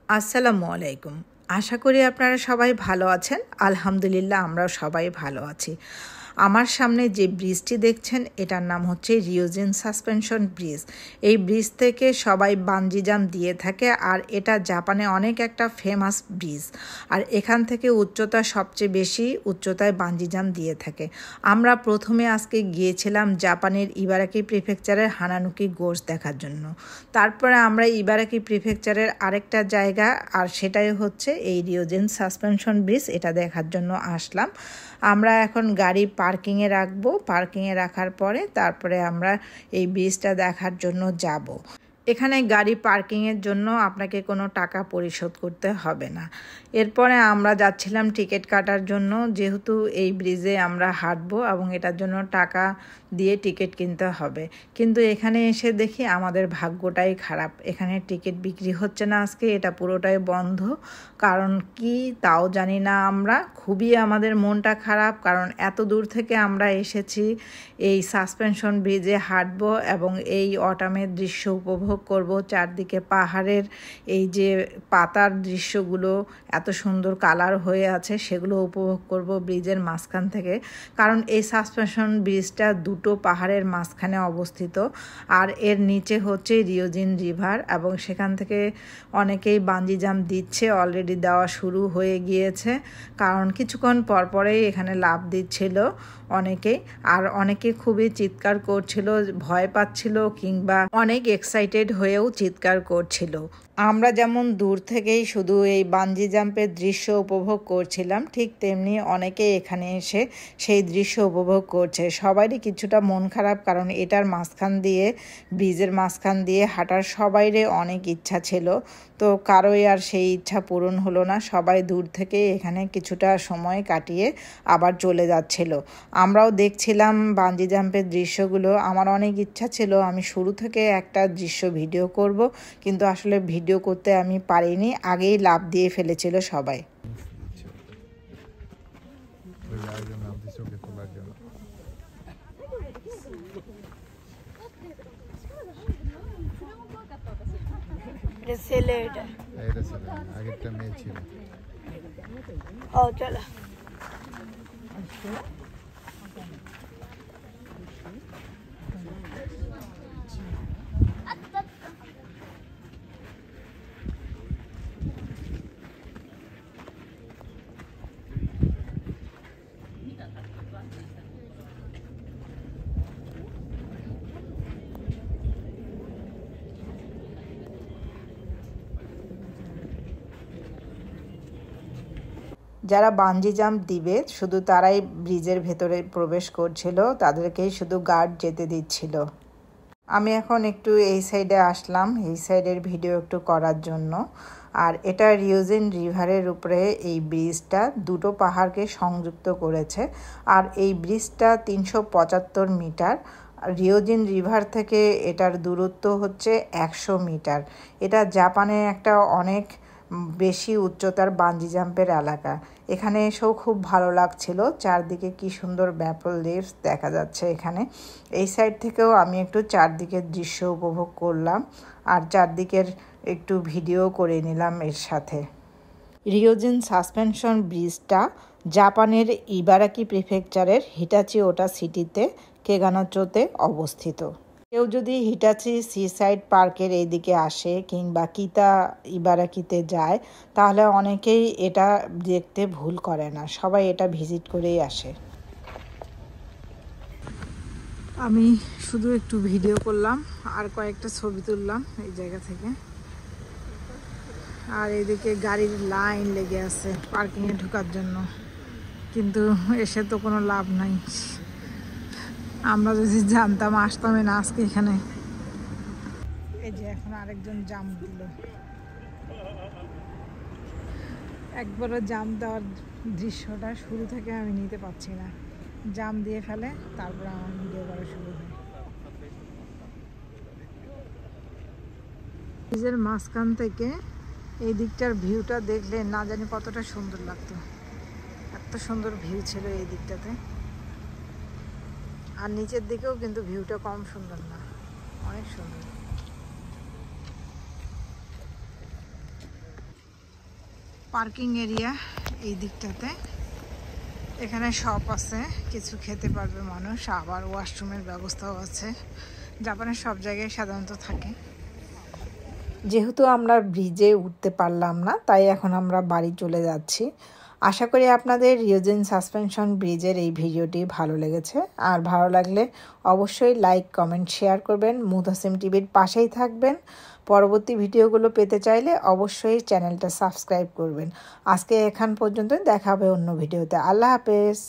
আসসালামু আলাইকুম। আশা করি আপনারা সবাই ভালো আছেন। আলহামদুলিল্লাহ আমরাও সবাই ভালো আছি। আমার সামনে যে ব্রিজটি দেখছেন এটার নাম হচ্ছে রিওজিন সাসপেনশন ব্রিজ। এই ব্রিজ থেকে সবাই বানজি জাম্প দিয়ে থাকে আর এটা জাপানে অনেক একটা ফেমাস ব্রিজ। আর এখান থেকে উচ্চতা সবচেয়ে বেশি উচ্চতায় বানজি জাম্প দিয়ে থাকে। আমরা প্রথমে আজকে গিয়েছিলাম জাপানের ইবারাকি প্রিফেকচারের হানানুকি গোস দেখার জন্য। তারপরে আমরা ইবারাকি প্রিফেকচারের আরেকটা জায়গা আর সেটাই হচ্ছে এই রিওজিন সাসপেনশন ব্রিজ, এটা দেখার জন্য আসলাম। আমরা এখন গাড়ি পার্কিংয়ে রাখবো। পার্কিংয়ে রাখার পরে তারপরে আমরা এই ব্রিজটা দেখার জন্য যাব। এখানে গাড়ি পার্কিংয়ের জন্য আপনাকে কোনো টাকা পরিশোধ করতে হবে না। এরপরে আমরা যাচ্ছিলাম টিকিট কাটার জন্য, যেহেতু এই ব্রিজে আমরা হাঁটবো এবং এটার জন্য টাকা দিয়ে টিকিট কিনতে হবে। কিন্তু এখানে এসে দেখি আমাদের ভাগ্যটাই খারাপ, এখানে টিকিট বিক্রি হচ্ছে না আজকে, এটা পুরোটাই বন্ধ। কারণ কি তাও জানি না আমরা। খুবই আমাদের মনটা খারাপ, কারণ এত দূর থেকে আমরা এসেছি এই সাসপেনশন ব্রিজে হাঁটবো এবং এই অটামের দৃশ্য উপভোগ করব। চারদিকে পাহাড়ের এই যে পাতার দৃশ্যগুলো এত সুন্দর কালার হয়ে আছে সেগুলো উপভোগ করব ব্রিজের মাঝখান থেকে। কারণ এই সাসপেনশন ব্রিজটা দুটো পাহাড়ের মাঝখানে অবস্থিত আর এর নিচে হচ্ছে রিওজিন রিভার এবং সেখান থেকে অনেকেই বানজি জাম্প দিচ্ছে, অলরেডি দেওয়া শুরু হয়ে গিয়েছে। কারণ কিছুক্ষণ পরপরেই এখানে লাফ দিচ্ছিল অনেকেই, আর অনেকে খুবই চিৎকার করছিল, ভয় পাচ্ছিল কিংবা অনেক এক্সাইটেড হয়েও চিৎকার করছিল। আমরা যেমন দূর থেকেই শুধু এই বানজি জাম্পের দৃশ্য উপভোগ করছিলাম, ঠিক তেমনি অনেকে এখানে এসে সেই দৃশ্য উপভোগ করছে। সবারই কিছুটা মন খারাপ, কারণ এটার মাঝখান দিয়ে, ব্রিজের মাঝখান দিয়ে হাঁটার সবাইরে অনেক ইচ্ছা ছিল, তো কারোই আর সেই ইচ্ছা পূরণ হলো না। সবাই দূর থেকে এখানে কিছুটা সময় কাটিয়ে আবার চলে যাচ্ছিল। আমরাও দেখছিলাম বানজি জাম্পের দৃশ্যগুলো। আমার অনেক ইচ্ছা ছিল আমি শুরু থেকে একটা দৃশ্য ভিডিও করব, কিন্তু আসলে ভিডিও করতে আমি পারিনি, আগেই লাফ দিয়ে ফেলেছিল সবাই। আগেরটা মেয়ে ছিল। ও চলো যারা বানজি জাম্প দিবে শুধু তারাই ব্রিজের ভেতরে প্রবেশ করছিল, তাদেরকেই শুধু গার্ড যেতে দিচ্ছিল। আমি এখন একটু এই সাইডে আসলাম, এই সাইডের ভিডিও একটু করার জন্য। আর এটা রিওজিন রিভারের উপরে এই ব্রিজটা দুটো পাহাড়কে সংযুক্ত করেছে। আর এই ব্রিজটা 375 মিটার। রিওজিন রিভার থেকে এটার দূরত্ব হচ্ছে 100 মিটার। এটা জাপানে একটা অনেক বেশি উচ্চতার বানজি জাম্পের এলাকা। এখানে এসেও খুব ভালো লাগছিল, চারদিকে কি সুন্দর ম্যাপল লিভস দেখা যাচ্ছে এখানে। এই সাইড থেকেও আমি একটু চারদিকের দৃশ্য উপভোগ করলাম আর চারদিকের একটু ভিডিও করে নিলাম এর সাথে। রিওজিন সাসপেনশন ব্রিজটা জাপানের ইবারাকি প্রিফেকচারের হিটাচি ওটা সিটিতে কেগানোচোতে অবস্থিত। কেউ যদি হিটাচি সিসাইড পার্কের এইদিকে আসে কিংবা কিতা ইবারাকিতে যায়, তাহলে অনেকেই এটা দেখতে ভুল করে না, সবাই এটা ভিজিট করেই আসে। আমি শুধু একটু ভিডিও করলাম আর কয়েকটা ছবি তুললাম এই জায়গা থেকে। আর এদিকে গাড়ির লাইন লেগে আছে পার্কিংয়ে ঢোকার জন্য, কিন্তু এসে তো কোনো লাভ নাই। আমরা যদি জানতাম আসতামই না আজকে এখানে। এই যে এখন আরেকজন জাম্প দিল, একবারও জাম্প দেওয়ার দৃশ্যটা শুরু থেকে আমি নিতে পারছি না। জাম্প দিয়ে ফেলে তারপরে আমার ভিডিও করা শুরু হয়। ব্রিজের মাঝখান থেকে এই দিকটার ভিউটা দেখলে না জানি কতটা সুন্দর লাগতো। এত সুন্দর ভিউ ছিল এই দিকটাতে। আর নিচের দিকেও কিন্তু ভিউটা কম সুন্দর না, অনেক সুন্দর। পার্কিং এরিয়া এই দিকটাতে। এখানে শপ আছে, কিছু খেতে পারবে মানুষ, আবার ওয়াশরুমের ব্যবস্থাও আছে। জাপানের সব জায়গায় সাধারণত থাকে। যেহেতু আমরা ব্রিজে উঠতে পারলাম না, তাই এখন আমরা বাড়ি চলে যাচ্ছি। আশা করি আপনাদের রিওজিন সাসপেনশন ব্রিজের এই ভিডিওটি ভালো লেগেছে। আর ভালো লাগলে অবশ্যই লাইক, কমেন্ট, শেয়ার করবেন। মুতাসিম টিভির পাশেই থাকবেন। পরবর্তী ভিডিওগুলো পেতে চাইলে অবশ্যই চ্যানেলটা সাবস্ক্রাইব করবেন। আজকে এখান পর্যন্ত, দেখা হবে অন্য ভিডিওতে। আল্লাহ হাফেজ।